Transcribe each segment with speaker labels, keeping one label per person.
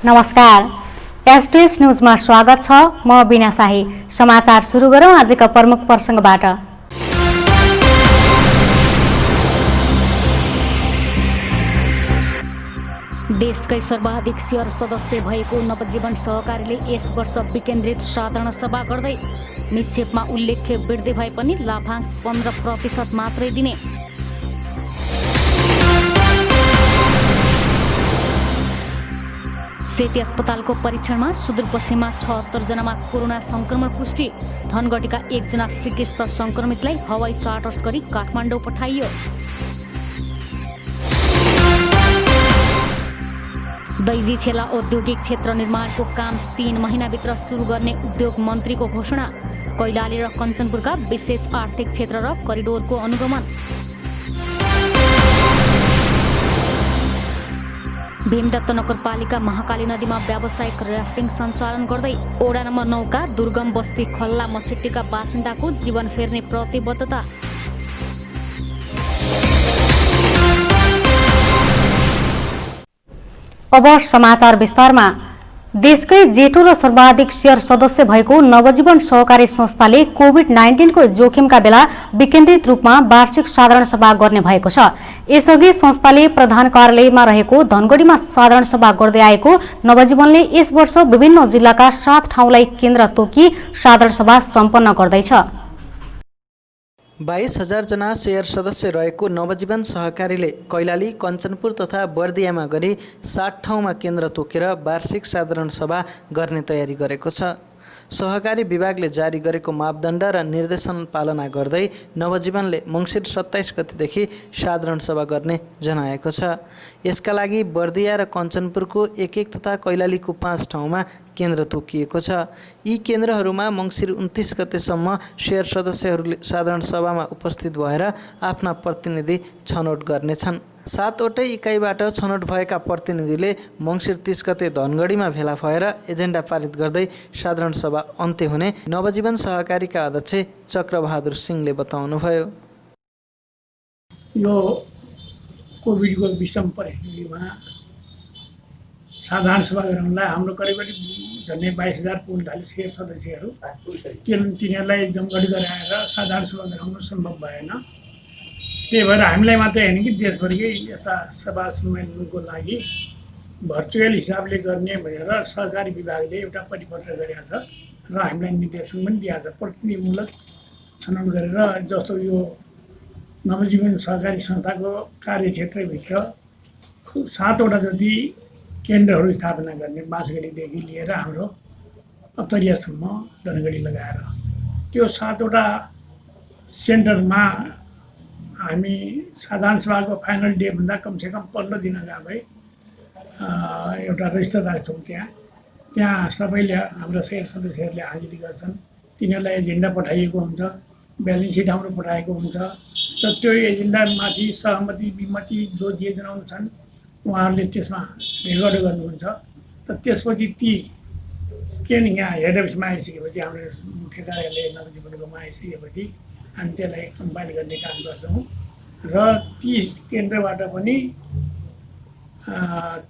Speaker 1: नमस्कार, एसटीएस न्यूजमा स्वागत छ। म बिना शाही। समाचार सुरु गरौँ आजका प्रमुख प्रसंगबाट। देशकै सर्वाधिक शेयर सदस्य भएको नवजीवन सहकारीले यस वर्ष विकेन्द्रित साधारण सभा गर्दै निक्षेपमा उल्लेख्य वृद्धि भए पनि लाभांश 15% मात्रै दिने। सेती अस्पतालको परीक्षणमा सुदूरपश्चिममा 76 जनामा कोरोना संक्रमण पुष्टि। धनगढीका 1 जना सिकिस्त संक्रमितलाई हवाई चार्टर्स गरी काठमाडौँ पठाइयो। दैजी छेला औद्योगिक क्षेत्र निर्माणको काम 3 महिनाभित्र सुरु गर्ने उद्योग मन्त्रीको घोषणा। कैलाली र कञ्चनपुरका विशेष आर्थिक क्षेत्र र करिडोरको अनुगमन। भीमदत्त नगरपालिका महाकाली नदीमा व्यावसायिक राफ्टिङ सञ्चालन गर्दै ओडा नम्बर 9 का दुर्गम बस्ती खल्ला मछिट्टीका बासिन्दाको जीवन फेर्ने प्रतिबद्धता। अब समाचार विस्तारमा। देशकै जेठो र सर्वाधिक शेयर सदस्य भएको नवजीवन सहकारी संस्थाले कोभिड-19 को जोखिमका बेला विकेन्द्रित रूपमा वार्षिक साधारण सभा गर्ने भएको छ। यसअघि संस्थाले प्रधान कार्यालयमा रहेको धनगढीमा साधारण सभा गर्दै आएको नवजीवनले यस वर्ष विभिन्न जिल्लाका 7 ठाउँलाई केन्द्र तोकी साधारण सभा सम्पन्न गर्दैछ।
Speaker 2: 22,000 जना शेयर सदस्य रहेको नवजीवन सहकारीले कैलाली, कञ्चनपुर तथा बर्दियामा गरी 60 ठाउँमा केन्द्र तोकेर वार्षिक साधारण सभा गर्ने तयारी गरेको छ। सहकारी विभागले जारी गरेको मापदण्ड र निर्देशन पालना गर्दै नवजीवनले मङ्सिर 27 गतेदेखि साधारण सभा गर्ने जनाएको छ। यसका लागि बर्दिया र कञ्चनपुरको 1 तथा कैलालीको 5 ठाउँमा केन्द्र तोकिएको छ। यी केन्द्रहरूमा मङ्सिर 29 गतेसम्म शेयर सदस्यहरूले साधारण सभामा उपस्थित भएर आफ्ना प्रतिनिधि छनौट गर्नेछन्। 7वटै इकाइबाट छनौट भएका प्रतिनिधिले मङ्सिर 30 गते धनगढीमा भेला भएर एजेन्डा पारित गर्दै साधारण सभा अन्त्य हुने नवजीवन सहकारीका अध्यक्ष चक्रबहादुर सिंहले बताउनुभयो।
Speaker 3: यो कोभिडको विषम परिस्थितिमा साधारण सभा गराउनलाई हाम्रो करिब झन्डै 22,000 पुग्न शेयर सदस्यहरू तिनीहरूलाई जमघट गराएर साधारण सभा गराउन सम्भव भएन। त्यही भएर हामीलाई मात्रै होइन कि देशभरिकै यस्ता सभा सम्मेलनको लागि भर्चुअल हिसाबले गर्ने भनेर सहकारी विभागले एउटा परिपत्र गरेको छ र हामीलाई निर्देशन पनि दिएको छ। प्रतिनिधिमूलक छनौट गरेर जस्तो यो नवजीवन सहकारी संस्थाको कार्यक्षेत्रभित्र 7वटा जति केन्द्रहरू स्थापना गर्ने, बाँसगढीदेखि लिएर हाम्रो अत्तरियासम्म धनगढी लगाएर त्यो 7वटा सेन्टरमा हामी साधारण सभाको फाइनल डे भन्दा कमसेकम 15 दिन अगावै एउटा रजिस्टर राख्छौँ। त्यहाँ सबैले हाम्रो शेयर सदस्यहरूले हाजिरी गर्छन्। तिनीहरूलाई एजेन्डा पठाइएको हुन्छ, ब्यालेन्स सिट हाम्रो पठाएको हुन्छ र त्यो एजेन्डामाथि सहमति विमति जो जे जनाउँछन् उहाँहरूले त्यसमा रेकर्ड गर्नुहुन्छ र त्यसपछि ती यहाँ हेड अफिसमा आइसकेपछि हाम्रो मुख्य कार्यालय नवजीवनकोमा आइसकेपछि हामी त्यसलाई कम्पाइल गर्ने काम गर्छौँ र ती केन्द्रबाट पनि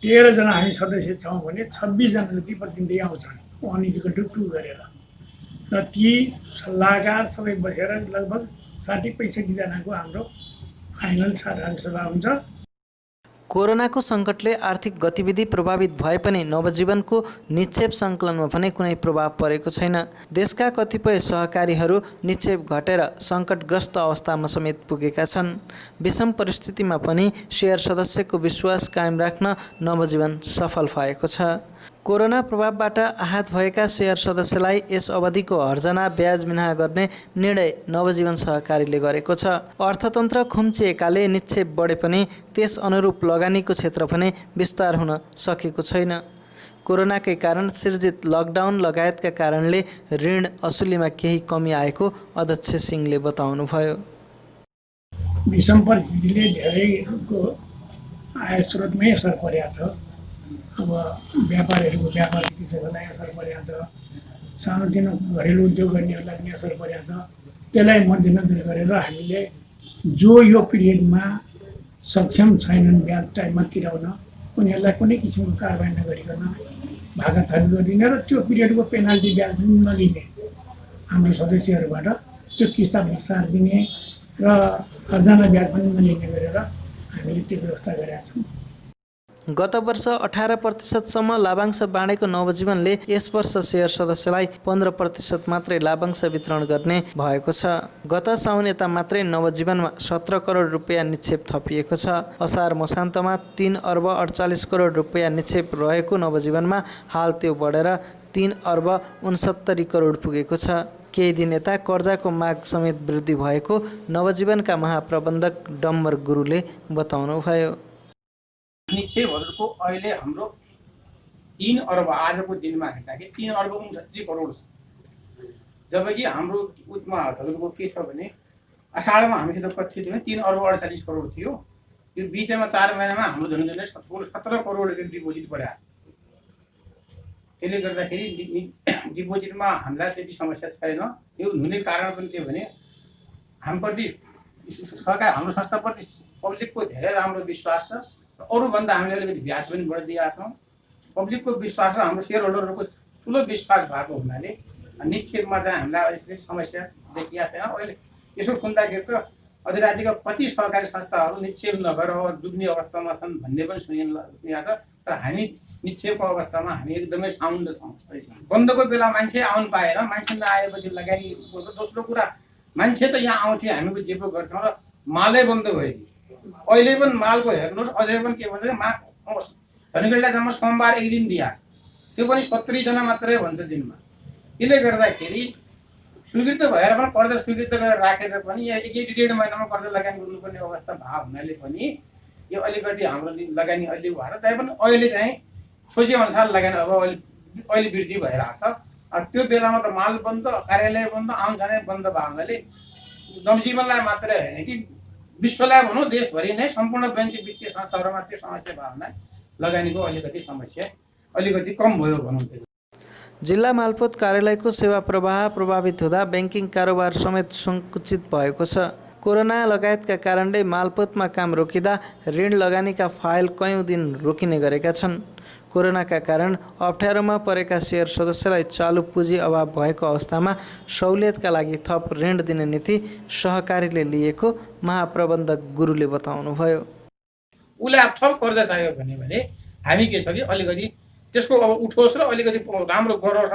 Speaker 3: 13 जना हामी सदस्य छौँ भने 26 जना जति प्रतिनिधि आउँछन् 1:2 गरेर र ती सल्लाहकार सबै बसेर लगभग 60-65 जनाको हाम्रो फाइनल साधारण सभा हुन्छ।
Speaker 2: कोरोनाको सङ्कटले आर्थिक गतिविधि प्रभावित भए पनि नवजीवनको निक्षेप सङ्कलनमा पनि कुनै प्रभाव परेको छैन। देशका कतिपय सहकारीहरू निक्षेप घटेर सङ्कटग्रस्त अवस्थामा समेत पुगेका छन्। विषम परिस्थितिमा पनि शेयर सदस्यको विश्वास कायम राख्न नवजीवन सफल भएको छ। कोरोना प्रभावबाट आहत भएका शेयर सदस्यलाई यस अवधिको हर्जना ब्याज मिनाहा गर्ने निर्णय नवजीवन सहकारीले गरेको छ। अर्थतन्त्र खुम्चिएकाले निक्षेप बढे पनि त्यस अनुरूप लगानीको क्षेत्र पनि विस्तार हुन सकेको छैन। कोरोनाकै कारण सिर्जित लकडाउन लगायतका कारणले ऋण असुलीमा केही कमी आएको अध्यक्ष सिंहले बताउनुभयो।
Speaker 3: विषम परिस्थितिले धेरैको आय स्रोतमै असर परेको छ। अब व्यापारीहरूको व्यापार कृषकहरूलाई असर परेको छ, सानोतिनो घरेलु उद्योग गर्नेहरूलाई पनि असर परेको छ। त्यसलाई मध्यनजर गरेर हामीले जो यो पिरियडमा सक्षम छैनन् ब्याज टाइममा तिराउन उनीहरूलाई कुनै किसिमको कारबाही नगरिकन भागा थरी गरिदिने र त्यो पिरियडको पेनाल्टी ब्याज पनि नलिने हाम्रो सदस्यहरूबाट त्यो किस्ता पनि सारिदिने र खर्जाना ब्याज पनि नलिने गरेर हामीले त्यो व्यवस्था गरेका छौँ।
Speaker 2: गत वर्ष 18% लाभांश बाँडेको नवजीवनले यस वर्ष सेयर सदस्यलाई 15% मात्रै लाभांश वितरण गर्ने भएको छ। गत साउन यता मात्रै नवजीवनमा 17 करोड रुपियाँ निक्षेप थपिएको छ। असार मसान्तमा 3 अर्ब 48 करोड रुपियाँ निक्षेप रहेको नवजीवनमा हाल त्यो बढेर 3 अर्ब 69 करोड पुगेको छ। केही दिन यता कर्जाको माग समेत वृद्धि भएको नवजीवनका महाप्रबन्धक डम्बर गुरुले बताउनुभयो।
Speaker 4: निक्षेपहरूको अहिले हाम्रो 3 अर्ब आजको दिनमा हेर्दाखेरि 3 अर्ब 69 करोड छ। जबकि हाम्रो उतमा तपाईँको के छ भने अषाढमा हामीसित कति थियो 3 अर्ब 48 करोड थियो। यो बिचमा 4 महिनामा हाम्रो झन्डै 17 करोड डिपोजिट बढ्यो। त्यसले गर्दाखेरि डिपोजिटमा हामीलाई त्यति समस्या छैन। यो हुने कारण पनि के भने हामीप्रति सरकार हाम्रो संस्थाप्रति पब्लिकको धेरै राम्रो विश्वास छ। अरूभन्दा हामीले अलिकति ब्याज पनि बढिदिएका छौँ। पब्लिकको विश्वास र हाम्रो सेयर होल्डरहरूको ठुलो विश्वास भएको हुनाले निक्षेपमा चाहिँ हामीलाई अहिले समस्या देखिएको छैन। अहिले यसो सुन्दाखेरि त अधिराज्यका कति सरकारी संस्थाहरू निक्षेप नगरेर डुब्ने अवस्थामा छन् भन्ने पनि सुनिएको छ। तर हामी निक्षेपको अवस्थामा हामी एकदमै साउन्ड छौँ। बन्दको बेला मान्छे आउनु पाएर मान्छे नआएपछि लगानी। दोस्रो कुरा मान्छे त यहाँ आउँथे हामीले जे पो गर्थ्यौँ र मालै बन्द भयो। अहिले पनि मालको हेर्नुहोस् अझै पनि के भन्छ धनीगढीलाई जम्मा सोमबार एक दिन दिएको त्यो पनि 70 जना मात्रै भन्छ दिनमा। त्यसले गर्दाखेरि स्वीकृत भएर पनि कर्जा स्वीकृत गरेर राखेर पनि यहाँ 1-1.5 महिनामा कर्जा लगानी गर्नुपर्ने अवस्था भएको हुनाले पनि यो अलिकति हाम्रो लगानी अलि भएर तैपनि अहिले चाहिँ सोचेअनुसार लगानी अब अहिले वृद्धि भइरहेको छ। त्यो बेलामा त माल बन्द, कार्यालय बन्द, आउन जाने बन्द भएको हुनाले नवजीवनलाई मात्रै होइन कि विश्वलाई भनौँ देशभरि नै सम्पूर्ण ब्याङ्किङ वित्तीय संस्थाहरूमा त्यो समस्या भएको हुनाले लगानीको अलिकति समस्या अलिकति कम भयो भनौँ।
Speaker 2: जिल्ला मालपोत कार्यालयको सेवा प्रवाह प्रभावित हुँदा ब्याङ्किङ कारोबार समेत सङ्कुचित भएको छ। कोरोना लगायतका कारणले मालपोतमा काम रोकिँदा ऋण लगानीका फाइल कयौँ दिन रोकिने गरेका छन्। कोरोनाका कारण अप्ठ्यारोमा परेका सेयर सदस्यलाई चालु पुँजी अभाव भएको अवस्थामा सहुलियतका लागि थप ऋण दिने नीति सहकारीले लिएको महाप्रबन्धक गुरुले बताउनुभयो।
Speaker 4: उसलाई थप कर्जा चाहियो भने हामी के छ कि अलिकति त्यसको अब उठोस् र अलिकति राम्रो गरोस्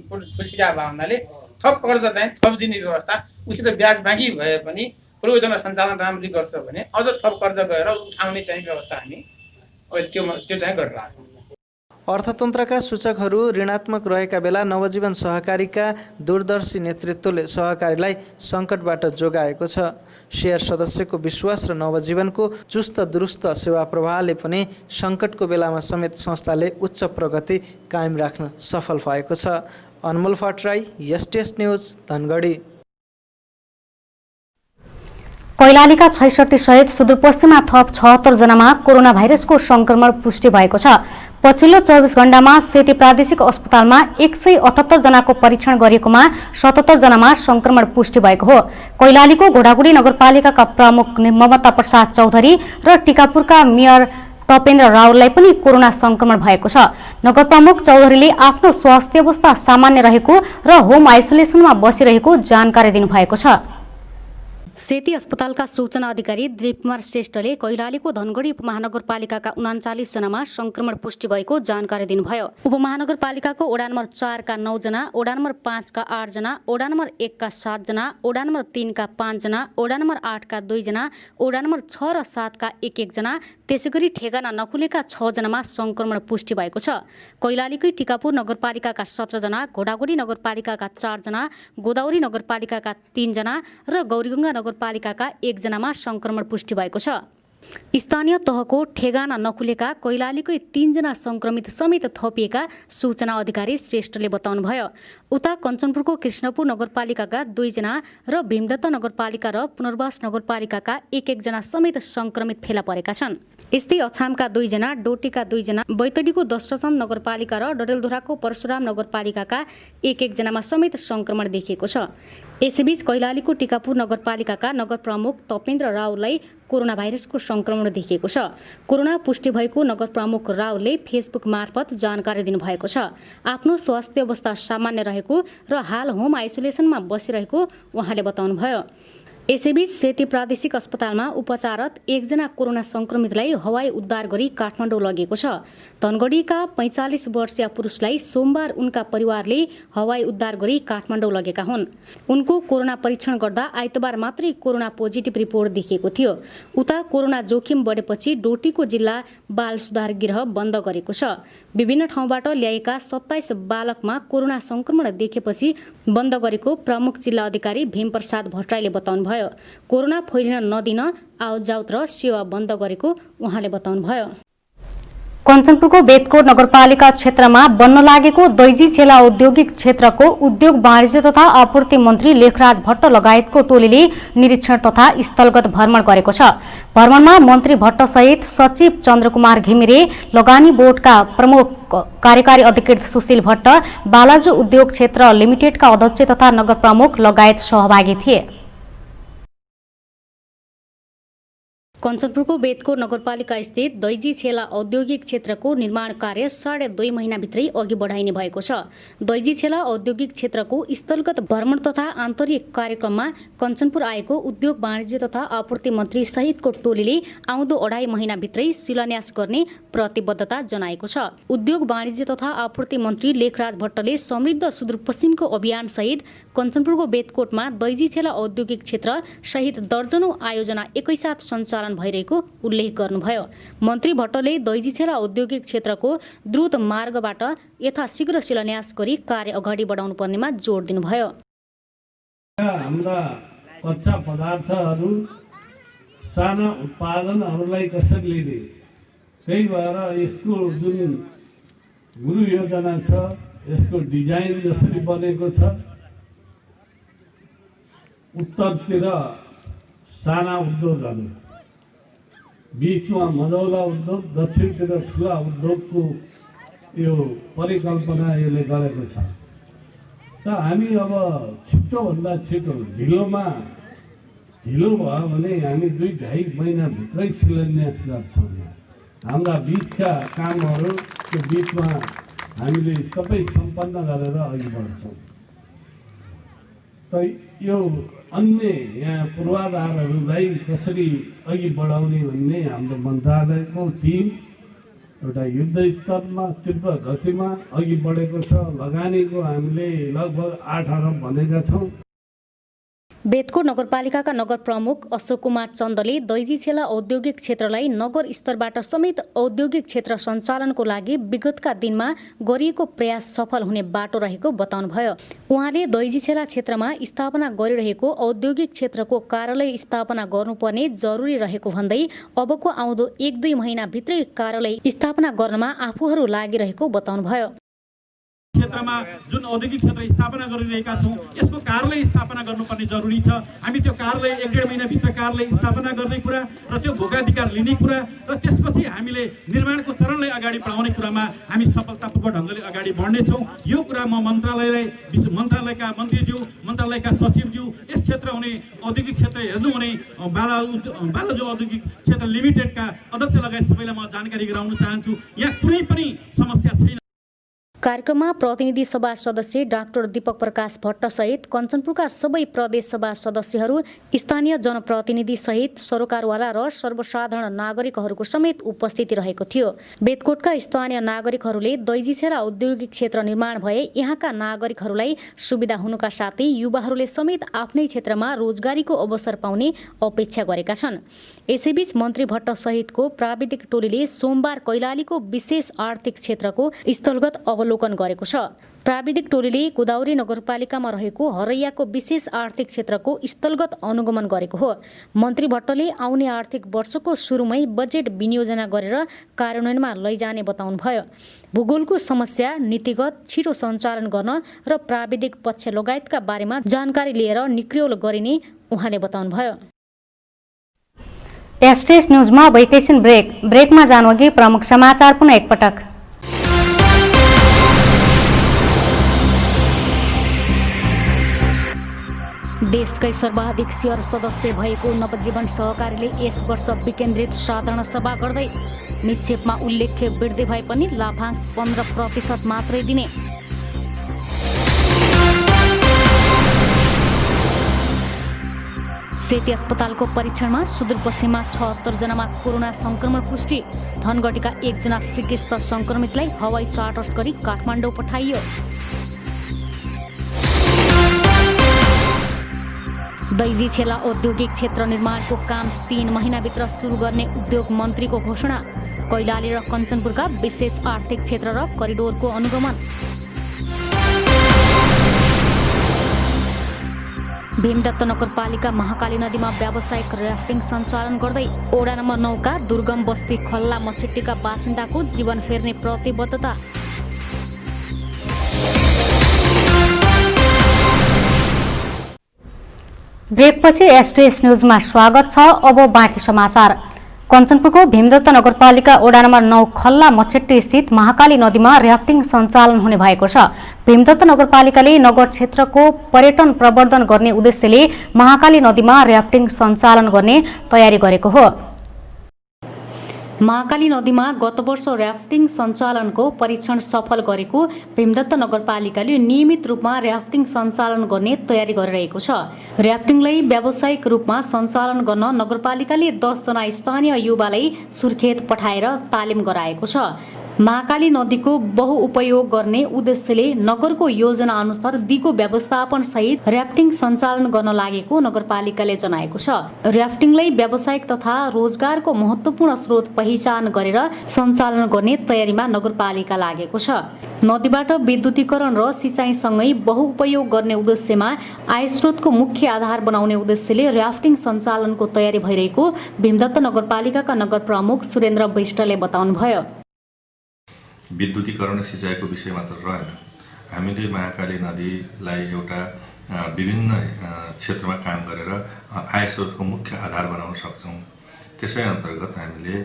Speaker 4: खुल्सिया भएको हुनाले थप कर्जा चाहिँ थप दिने व्यवस्था उसित ब्याज बाँकी भए पनि परियोजना सञ्चालन राम्ररी गर्छ भने अझ थप कर्जा गएर उठाउने चाहिँ व्यवस्था हामी अहिले त्यो चाहिँ गरिरहेको छौँ।
Speaker 2: अर्थतन्त्रका सूचकहरू ऋणात्मक रहेका बेला नवजीवन सहकारीका दूरदर्शी नेतृत्वले सहकारीलाई सङ्कटबाट जोगाएको छ। सेयर सदस्यको विश्वास र नवजीवनको चुस्त दुरुस्त सेवा प्रवाहले पनि सङ्कटको बेलामा समेत संस्थाले उच्च प्रगति कायम राख्न सफल भएको छ। अनमोल भट्टराई, एसटीएस न्युज, धनगढी।
Speaker 1: कैलालीका 66 सहित सुदूरपश्चिममा थप 76 जनामा कोरोना भाइरसको संक्रमण पुष्टि भएको छ। पछिल्लो 24 घण्टामा सेती प्रादेशिक अस्पतालमा 178 जनाको परीक्षण गरिएकोमा 77 जनामा संक्रमण पुष्टि भएको हो। कैलालीको घोडागुडी नगरपालिकाका प्रमुख ममता प्रसाद चौधरी र टिकापुरका मेयर तपेन्द्र रावललाई पनि कोरोना संक्रमण भएको छ। नगर प्रमुख चौधरीले आफ्नो स्वास्थ्य अवस्था सामान्य रहेको र होम आइसोलेसनमा बसिरहेको जानकारी दिनुभएको छ। सेती अस्पतालका सूचना अधिकारी दिलीप कुमार श्रेष्ठले कैलालीको धनगढी उपमहानगरपालिकाका 39 जनामा संक्रमण पुष्टि भएको जानकारी दिनुभयो। उपमहानगरपालिकाको वडा नम्बर 4 का 9 जना, वडा नम्बर 5 का 8 जना, वडा नम्बर 1 का 7 जना, वडा नम्बर 3 का 5 जना, वडा नम्बर 8 का 2 जना, वडा नम्बर 6 र 7 का 1-1 जना, त्यसैगरी ठेगाना नखुलेका 6 जनामा संक्रमण पुष्टि भएको छ। कैलालीकै टिकापुर नगरपालिकाका 17 जना, घोडागुडी नगरपालिकाका 4 जना, गोदावरी नगरपालिकाका 3 जना र गौरीगङ्गा नगरपालिकाका 1 जनामा संक्रमण पुष्टि भएको छ। स्थानीय तहको ठेगाना नखुलेका कैलालीकै 3 जना संक्रमित समेत थपिएका सूचना अधिकारी श्रेष्ठले बताउनुभयो। उता कञ्चनपुरको कृष्णपुर नगरपालिकाका 2 जना र भीमदत्त नगरपालिका र पुनर्वास नगरपालिकाका 1-1 जना समेत संक्रमित फेला परेका छन्। यस्तै अछामका 2 जना, डोटीका 2 जना, बैतडीको दशरथन नगरपालिका र डडेलधुराको परशुराम नगरपालिकाका 1-1 जनामा समेत संक्रमण देखिएको छ। यसैबीच कैलालीको टिकापुर नगरपालिकाका नगर प्रमुख तपेन्द्र रावलाई कोरोना भाइरसको संक्रमण देखिएको छ। कोरोना पुष्टि भएको नगर प्रमुख रावले फेसबुक मार्फत जानकारी दिनुभएको छ। आफ्नो स्वास्थ्य अवस्था सामान्य रहेको र हाल होम आइसोलेसनमा बसिरहेको उहाँले बताउनुभयो। यसैबीच सेती प्रादेशिक अस्पतालमा उपचाररत 1 जना कोरोना संक्रमितलाई हवाई उद्धार गरी काठमाडौँ लगेको छ। धनगढीका 45 वर्षीय पुरुषलाई सोमबार उनका परिवारले हवाई उद्धार गरी काठमाडौँ लगेका हुन्। उनको कोरोना परीक्षण गर्दा आइतबार मात्रै कोरोना पोजिटिभ रिपोर्ट देखिएको थियो। उता कोरोना जोखिम बढेपछि डोटीको जिल्ला बाल सुधार गृह बन्द गरेको छ। विभिन्न ठाउँबाट ल्याएका 27 बालकमा कोरोना संक्रमण देखेपछि बन्द गरेको प्रमुख जिल्ला अधिकारी भीमप्रसाद भट्टराईले बताउनुभयो। कोरोना फैलिन नदिन आवतजावत र सेवा बन्द गरेको उहाँले बताउनुभयो। कञ्चनपुरको बेतकोट नगरपालिका क्षेत्रमा बन्न लागेको दैजी छेला औद्योगिक क्षेत्रको उद्योग वाणिज्य तथा आपूर्ति मन्त्री लेखराज भट्ट लगायतको टोलीले निरीक्षण तथा स्थलगत भ्रमण गरेको छ। भ्रमणमा मन्त्री भट्ट सहित सचिव चन्द्रकुमार घिमिरे, लगानी बोर्डका प्रमुख कार्यकारी अधिकृत सुशील भट्ट, बालाजु उद्योग क्षेत्र लिमिटेडका अध्यक्ष तथा नगर प्रमुख लगायत सहभागी थिए। कञ्चनपुरको बेतकोट नगरपालिका स्थित दैजी छेला औद्योगिक क्षेत्रको निर्माण कार्य 2.5 महिनाभित्रै अघि बढाइने भएको छ। दैजी छेला औद्योगिक क्षेत्रको स्थलगत भ्रमण तथा आन्तरिक कार्यक्रममा कञ्चनपुर आएको उद्योग वाणिज्य तथा आपूर्ति मन्त्री सहितको टोलीले आउँदो 2.5 महिनाभित्रै शिलान्यास गर्ने प्रतिबद्धता जनाएको छ। उद्योग वाणिज्य तथा आपूर्ति मन्त्री लेखराज भट्टले समृद्ध सुदूरपश्चिमको अभियान सहित कञ्चनपुरको बेतकोटमा दैजी छेला औद्योगिक क्षेत्र सहित दर्जनौं आयोजना एकैसाथ सञ्चालन भइरहेको उल्लेख गर्नुभयो। मन्त्री भट्टले दैजी छेला औद्योगिक क्षेत्रको द्रुत मार्गबाट यथाशीघ्र शिलान्यास गरी कार्य अगाडि बढाउनु पर्नेमा जोड दिनुभयो।
Speaker 5: हाम्रा कच्चा पदार्थहरू साना उत्पादनहरूलाई कसरी लिने, त्यही भएर यसको जुन गुरु योजना छ, यसको डिजाइन जसरी बनेको छ, उत्तरतिर साना उद्योगहरू, बीचमा मझौला उद्योग, दक्षिणतिर ठुला उद्योगको यो परिकल्पना यसले गरेको छ। त हामी अब छिटोभन्दा छिटो ढिलो भयो भने हामी 2.5 महिनाभित्रै शिलान्यास गर्छौँ। हाम्रा बिचका कामहरू त्यो बिचमा हामीले सबै सम्पन्न गरेर अघि बढ्छौँ। त यो अन्य यहाँ पूर्वाधारहरूलाई कसरी अघि बढाउने भन्ने हाम्रो मन्त्रालयको टिम एउटा युद्ध स्तरमा तीव्र गतिमा अघि बढेको छ। लगानीको हामीले लगभग 8 अरब भनेका छौँ।
Speaker 1: बेतकोट नगरपालिकाका नगर प्रमुख अशोक कुमार चन्दले दैजी छेला औद्योगिक क्षेत्रलाई नगर स्तरबाट समेत औद्योगिक क्षेत्र सञ्चालनको लागि विगतका दिनमा गरिएको प्रयास सफल हुने बाटो रहेको बताउनुभयो। उहाँले दैजी छेला क्षेत्रमा स्थापना गरिरहेको औद्योगिक क्षेत्रको कार्यालय स्थापना गर्नुपर्ने जरुरी रहेको भन्दै अबको आउँदो 1-2 महिनाभित्रै कार्यालय स्थापना गर्नमा आफूहरू लागिरहेको बताउनुभयो।
Speaker 6: क्षेत्रमा जुन औद्योगिक क्षेत्र स्थापना गरिरहेका छौँ, यसको कार्यालय स्थापना गर्नुपर्ने जरुरी छ। हामी त्यो कार्यालय 1-1.5 महिनाभित्र कार्यालय स्थापना गर्ने कुरा र त्यो भोगाधिकार लिने कुरा र त्यसपछि हामीले निर्माणको चरणलाई अगाडि बढाउने कुरामा हामी सफलतापूर्वक ढङ्गले अगाडि बढ्नेछौँ। यो कुरा म मन्त्रालयका मन्त्रीज्यू, मन्त्रालयका सचिवज्यू, यस क्षेत्र हुने औद्योगिक क्षेत्र हेर्नु हुने बालाजु औद्योगिक क्षेत्र लिमिटेडका अध्यक्ष लगायत सबैलाई म जानकारी गराउन चाहन्छु। यहाँ कुनै पनि समस्या छैन।
Speaker 1: कार्यक्रममा प्रतिनिधि सभा सदस्य डाक्टर दीपक प्रकाश भट्ट सहित कञ्चनपुरका सबै प्रदेश सभा सदस्यहरू, स्थानीय जनप्रतिनिधि सहित सरोकारवाला र सर्वसाधारण नागरिकहरूको समेत उपस्थिति रहेको थियो। बेतकोटका स्थानीय नागरिकहरूले दैजी छेला औद्योगिक क्षेत्र निर्माण भए यहाँका नागरिकहरूलाई सुविधा हुनुका साथै युवाहरूले समेत आफ्नै क्षेत्रमा रोजगारीको अवसर पाउने अपेक्षा गरेका छन्। यसैबीच मन्त्री भट्ट सहितको प्राविधिक टोलीले सोमबार कैलालीको विशेष आर्थिक क्षेत्रको स्थलगत अवलोकन गरेको छ। प्राविधिक टोलीले गोदावरी नगरपालिकामा रहेको हरैयाको विशेष आर्थिक क्षेत्रको स्थलगत अनुगमन गरेको हो। मन्त्री भट्टले आउने आर्थिक वर्षको सुरुमै बजेट विनियोजना गरेर कार्यान्वयनमा लैजाने बताउनुभयो। भूगोलको समस्या नीतिगत छिटो सञ्चालन गर्न र प्राविधिक पक्ष लगायतका बारेमा जानकारी लिएर निक्रियोल गरिने उहाँले बताउनुभयो। एसटीएस न्यूजमा अब एकैछिन ब्रेकमा जानुअघि प्रमुख समाचार पुनः एकपटक। देशकै सर्वाधिक शेयर सदस्य भएको नवजीवन सहकारीले यस वर्ष विकेन्द्रित साधारण सभा गर्दै निक्षेपमा उल्लेख्य वृद्धि भए पनि लाभांश 15% मात्रै दिने। सेती अस्पतालको परीक्षणमा सुदूरपश्चिममा 76 जनामा कोरोना संक्रमण पुष्टि। धनगढीका 1 जना सिकिस्त संक्रमितलाई हवाई चार्टर्स गरी काठमाडौँ पठाइयो। दैजी छेला औद्योगिक क्षेत्र निर्माणको काम 3 महिनाभित्र सुरु गर्ने उद्योग मन्त्रीको घोषणा। कैलाली र कञ्चनपुरका विशेष आर्थिक क्षेत्र र करिडोरको अनुगमन। भीमदत्त नगरपालिका महाकाली नदीमा व्यावसायिक राफ्टिङ सञ्चालन गर्दै ओडा नम्बर 9 का दुर्गम बस्ती खल्ला मछिट्टीका बासिन्दाको जीवन फेर्ने प्रतिबद्धता। ब्रेकपछि एसटीएस न्यूजमा स्वागत छ। अब बाँकी समाचार। कञ्चनपुरको भीमदत्त नगरपालिका ओडा नम्बर 9 खल्ला मछेट्टी स्थित महाकाली नदीमा र्याफ्टिङ सञ्चालन हुने भएको छ। भीमदत्त नगरपालिकाले नगर क्षेत्रको पर्यटन प्रवर्धन गर्ने उद्देश्यले महाकाली नदीमा र्याफ्टिङ सञ्चालन गर्ने तयारी गरेको हो। महाकाली नदीमा गत वर्ष र्याफ्टिङ सञ्चालनको परीक्षण सफल गरेको भीमदत्त नगरपालिकाले नियमित रूपमा र्याफ्टिङ सञ्चालन गर्ने तयारी गरिरहेको छ। र्याफ्टिङलाई व्यावसायिक रूपमा सञ्चालन गर्न नगरपालिकाले 10 जना स्थानीय युवालाई सुर्खेत पठाएर तालिम गराएको छ। महाकाली नदीको बहुउपयोग गर्ने उद्देश्यले नगरको योजना अनुसार दिगो व्यवस्थापन सहित र्याफ्टिङ सञ्चालन गर्न लागेको नगरपालिकाले जनाएको छ। र्याफ्टिङलाई व्यावसायिक तथा रोजगारको महत्त्वपूर्ण स्रोत पहिचान गरेर सञ्चालन गर्ने तयारीमा नगरपालिका लागेको छ। नदीबाट विद्युतीकरण र सिँचाइसँगै बहुउपयोग गर्ने उद्देश्यमा आयस्रोतको मुख्य आधार बनाउने उद्देश्यले र्याफ्टिङ सञ्चालनको तयारी भइरहेको भीमदत्त नगरपालिकाका नगर प्रमुख सुरेन्द्र विष्टले बताउनुभयो।
Speaker 7: विद्युतीकरण सिँचाइको विषय मात्र रहेन, हामीले महाकाली नदीलाई एउटा विभिन्न क्षेत्रमा काम गरेर आय स्रोतको मुख्य आधार बनाउन सक्छौँ। त्यसै अन्तर्गत हामीले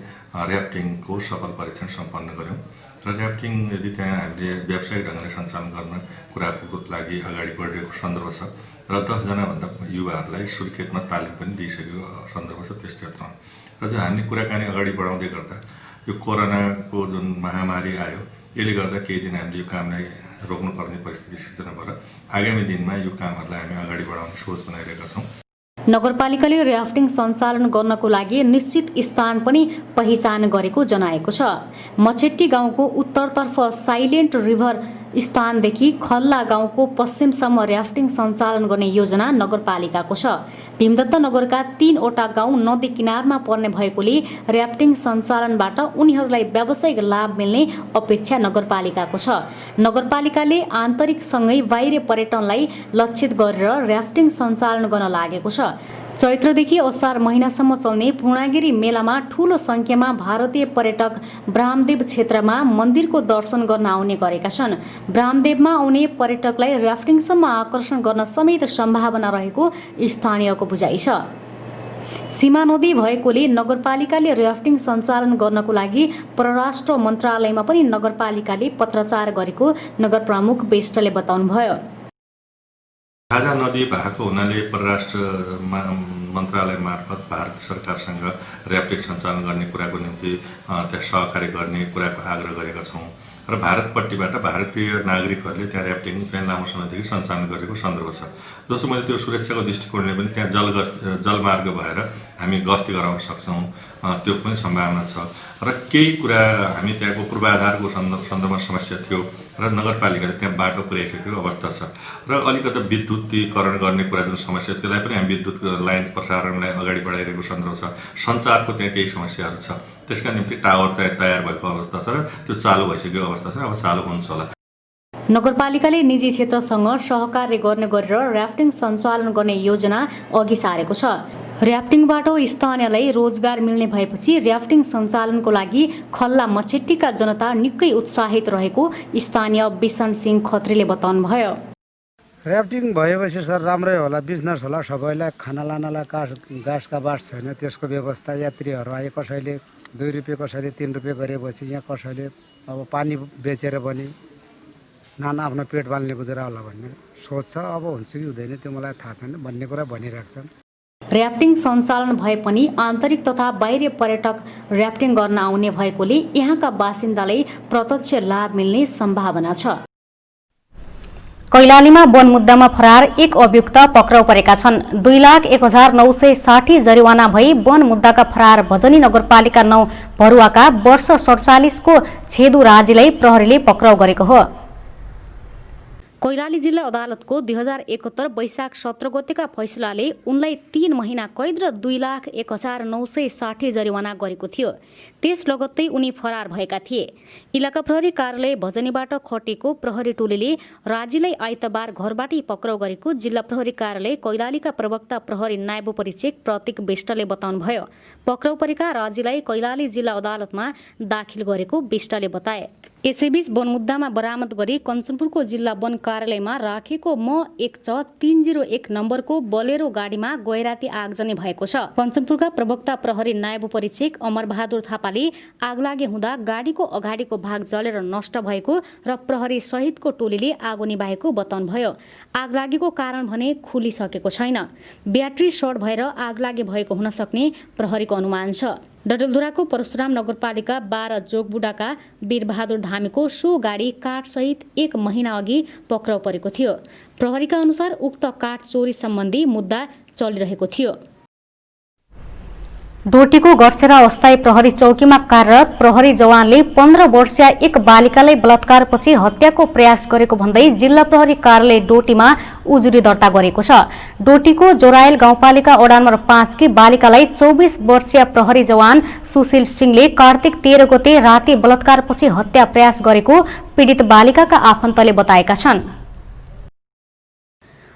Speaker 7: र्याफ्टिङको सफल परीक्षण सम्पन्न गऱ्यौँ र र्याफ्टिङ यदि त्यहाँ हामीले व्यावसायिक ढङ्गले सञ्चालन गर्न कुराको लागि अगाडि बढेको सन्दर्भ छ र 10 जनाभन्दा युवाहरूलाई सुर्खेतमा तालिम पनि दिइसकेको सन्दर्भ छ त्यस क्षेत्रमा। र चाहिँ हामीले कुराकानी अगाडि बढाउँदै गर्दा यो कोरोनाको जुन महामारी आयो यसले गर्दा केही दिन हामीले यो कामलाई रोक्नुपर्ने परिस्थिति सिर्जना भएर आगामी दिनमा यो कामहरूलाई हामी अगाडि बढाउने सोच बनाइरहेका छौँ।
Speaker 1: नगरपालिकाले र्याफ्टिङ सञ्चालन गर्नको लागि निश्चित स्थान पनि पहिचान गरेको जनाएको छ। मछेट्टी गाउँको उत्तरतर्फ साइलेन्ट रिभर स्थानदेखि खल्ला गाउँको पश्चिमसम्म र्याफ्टिङ सञ्चालन गर्ने योजना नगरपालिकाको छ। भीमदत्त नगरका 3 वटा गाउँ नदी किनारमा पर्ने भएकोले र्याफ्टिङ सञ्चालनबाट उनीहरूलाई व्यावसायिक लाभ मिल्ने अपेक्षा नगरपालिकाको छ। नगरपालिकाले आन्तरिकसँगै बाहिरी पर्यटनलाई लक्षित गरेर र्याफ्टिङ सञ्चालन गर्न लागेको छ। चैत्रदेखि असार महिनासम्म चल्ने पूर्णागिरी मेलामा ठूलो संख्यामा भारतीय पर्यटक ब्राह्मदेव क्षेत्रमा मन्दिरको दर्शन गर्न आउने गरेका छन्। ब्राह्मदेवमा आउने पर्यटकलाई र्याफ्टिङसम्म आकर्षण गर्न समेत सम्भावना रहेको स्थानीयको बुझाइ छ। सीमा नदी भएकोले नगरपालिकाले र्याफ्टिङ सञ्चालन गर्नको लागि परराष्ट्र मन्त्रालयमा पनि नगरपालिकाले पत्राचार गरेको नगर प्रमुख विष्टले बताउनुभयो।
Speaker 7: साझा नदी भएको हुनाले परराष्ट्र मन्त्रालय मार्फत भारत सरकारसँग र्याफ्टिङ सञ्चालन गर्ने कुराको निम्ति त्यहाँ सहकार्य गर्ने कुराको आग्रह गरेका छौँ र भारतपट्टिबाट भारतीय नागरिकहरूले त्यहाँ र्याफ्टिङ चाहिँ लामो समयदेखि सञ्चालन गरेको सन्दर्भ छ। दोस्रो मैले त्यो सुरक्षाको दृष्टिकोणले पनि त्यहाँ जलमार्ग भएर हामी गस्ती गराउन सक्छौँ त्यो पनि सम्भावना छ र केही कुरा हामी त्यहाँको पूर्वाधारको सन्दर्भमा समस्या थियो र नगरपालिकाले त्यहाँ बाटो पुर्याइसकेको अवस्था छ र अलिकति विद्युतीकरण गर्ने कुरा जुन समस्या त्यसलाई पनि हामी विद्युत लाइन प्रसारणलाई अगाडि बढाइरहेको सन्दर्भ छ। सञ्चारको त्यहाँ केही समस्याहरू छ, त्यसका निम्ति टावर तयार भएको अवस्था छ र त्यो चालु भइसकेको अवस्था छ, अब चालु हुन्छ होला।
Speaker 1: नगरपालिकाले निजी क्षेत्रसँग सहकार्य गर्ने गरेर र्याफ्टिङ सञ्चालन गर्ने योजना अघि सारेको छ। र्याफ्टिङबाट स्थानीयलाई रोजगार मिल्ने भएपछि र्याफ्टिङ सञ्चालनको लागि खल्ला मछेट्टीका जनता निकै उत्साहित रहेको स्थानीय बिसन सिंह खत्रीले बताउनुभयो।
Speaker 8: ऱ्याफ्टिङ भएपछि सर राम्रै होला, बिजनेस होला, सबैलाई खाना लानलाई गाँसका बाट छैन, त्यसको व्यवस्था यात्रीहरू आए कसैले 2 रुपियाँ कसैले 3 रुपियाँ गरेपछि यहाँ कसैले अब पानी बेचेर पनि नाना आफ्नो पेट पाल्ने गुजरा होला भन्ने सोच छ। अब हुन्छ कि हुँदैन त्यो मलाई थाहा छैन भन्ने कुरा भनिराख्छन्।
Speaker 1: ऱ्याफ्टिङ सञ्चालन भए पनि आन्तरिक तथा बाहिरी पर्यटक ऱ्याफ्टिङ गर्न आउने भएकोले यहाँका बासिन्दालाई प्रत्यक्ष लाभ मिल्ने सम्भावना छ। कैलालीमा वन मुद्दामा फरार एक अभियुक्त पक्राउ परेका छन्। 2,01,960 जरिवाना भई वन मुद्दाका फरार भजनी नगरपालिका 9 भरुवाका वर्ष 47 को छेदु राजीलाई प्रहरीले पक्राउ गरेको हो। कैलाली जिल्ला अदालतको 2071 वैशाख 17 गतेका फैसलाले उनलाई 3 महिना कैद र 2,01,960 जरिवाना गरेको थियो। त्यस लगत्तै उनी फरार भएका थिए। इलाका प्रहरी कार्यालय भजनीबाट खटेको प्रहरी टोलीले राजीलाई आइतबार घरबाटै पक्राउ गरेको जिल्ला प्रहरी कार्यालय कैलालीका प्रवक्ता प्रहरी नायब परीक्षक प्रतीक विष्टले बताउनुभयो। पक्राउ परेका राजीलाई कैलाली जिल्ला अदालतमा दाखिल गरेको विष्टले बताए। यसैबीच वन मुद्दामा बरामद गरी कञ्चनपुरको जिल्ला वन कार्यालयमा राखेको M14301 नम्बरको बोलेरो गाडीमा गैराती आगजनी भएको छ। कञ्चनपुरका प्रवक्ता प्रहरी नायब परीक्षक अमरबहादुर थापाले आगलागी हुँदा गाडीको अगाडिको भाग जलेर नष्ट भएको र प्रहरी सहितको टोलीले आगो निभाएको बताउनुभयो। आगलागीको कारण भने खुलिसकेको छैन। ब्याट्री सर्ट भएर आगलागी भएको हुन सक्ने प्रहरीको अनुमान छ। डडेलधुराको परशुराम नगरपालिका 12 जोगबुडाका वीरबहादुर धामीको सो गाडी काठसहित 1 महिना अघि पक्राउ परेको थियो। प्रहरीका अनुसार उक्त काठ चोरी सम्बन्धी मुद्दा चलिरहेको थियो। डोटीको गडसेरा अस्थायी प्रहरी चौकीमा कार्यरत प्रहरी जवानले 15 वर्षीय एक बालिकालाई बलात्कारपछि हत्याको प्रयास गरेको भन्दै जिल्ला प्रहरी कार्यालय डोटीमा उजुरी दर्ता गरेको छ। डोटीको जोरायल गाउँपालिका वडा नम्बर 5 की बालिकालाई 24 वर्षीय प्रहरी जवान सुशील सिंहले कार्तिक 13 गते राति बलात्कारपछि हत्या प्रयास गरेको पीडित बालिकाका आफन्तले बताएका छन्।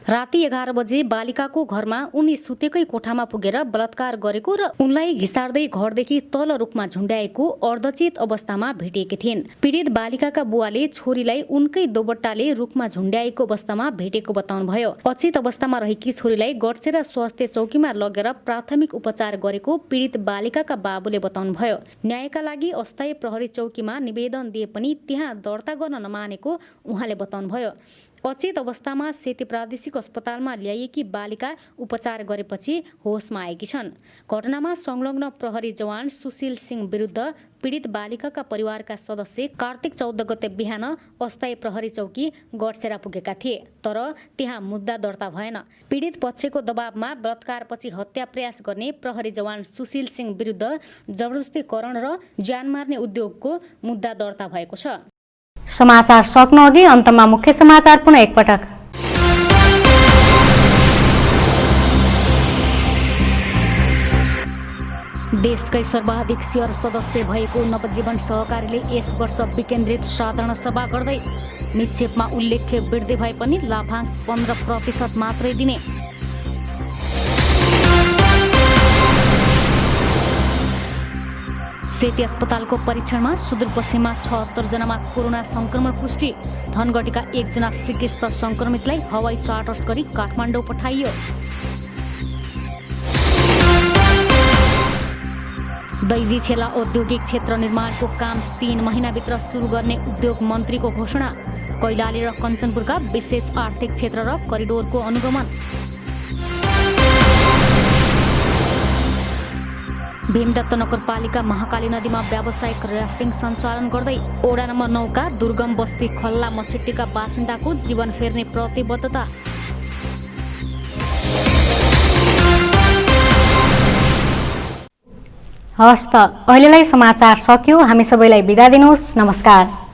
Speaker 1: राति 11 बजे बालिकाको घरमा उनी सुतेकै कोठामा पुगेर बलात्कार गरेको र उनलाई घिसार्दै घरदेखि तल रुखमा झुण्ड्याएको अर्धचेत अवस्थामा भेटिएकी थिइन्। पीडित बालिकाका बुवाले छोरीलाई उनकै दोबट्टाले रुखमा झुण्ड्याएको अवस्थामा भेटेको बताउनुभयो। अचेत अवस्थामा रहेकी छोरीलाई गडसेरा स्वास्थ्य चौकीमा लगेर प्राथमिक उपचार गरेको पीडित बालिकाका बाबुले बताउनुभयो। न्यायका लागि अस्थायी प्रहरी चौकीमा निवेदन दिए पनि त्यहाँ दर्ता गर्न नमानेको उहाँले बताउनुभयो। अचेत अवस्थामा सेती प्रादेशिक अस्पतालमा ल्याइएकी बालिका उपचार गरेपछि होसमा आएकी छन्। घटनामा संलग्न प्रहरी जवान सुशील सिंह विरुद्ध पीडित बालिकाका परिवारका सदस्य कार्तिक 14 गते बिहान अस्थायी प्रहरी चौकी गडसेरा पुगेका थिए, तर त्यहाँ मुद्दा दर्ता भएन। पीडित पक्षको दबावमा बलात्कारपछि हत्या प्रयास गर्ने प्रहरी जवान सुशील सिंह विरुद्ध जबरजस्तीकरण र ज्यान मार्ने उद्योगको मुद्दा दर्ता भएको छ। समाचार सक्नु अघि अन्तमा मुख्य समाचार पुनः एकपटक। देशकै सर्वाधिक शेयर सदस्य भएको नवजीवन सहकारीले यस वर्ष विकेन्द्रित साधारण सभा गर्दै निक्षेपमा उल्लेख्य वृद्धि भए पनि लाभांश 15% मात्रै दिने। सेती अस्पतालको परीक्षणमा सुदूरपश्चिममा 76 जनामा कोरोना संक्रमण पुष्टि। धनगढीका 1 जना सिकिस्त संक्रमितलाई हवाई चार्टर्स गरी काठमाडौँ पठाइयो। दैजी छेला औद्योगिक क्षेत्र निर्माणको काम 3 महिनाभित्र सुरु गर्ने उद्योग मन्त्रीको घोषणा। कैलाली र कञ्चनपुरका विशेष आर्थिक क्षेत्र र करिडोरको अनुगमन। भीमदत्त नगरपालिका महाकाली नदीमा व्यावसायिक ऱ्याफ्टिङ सञ्चालन गर्दै वडा नम्बर 9 का दुर्गम बस्ती खल्ला मछिट्टीका बासिन्दाको जीवन फेर्ने प्रतिबद्धता। हस्त अहिलेलाई समाचार सकियो। हामी सबैलाई बिदा दिनुहोस्। नमस्कार।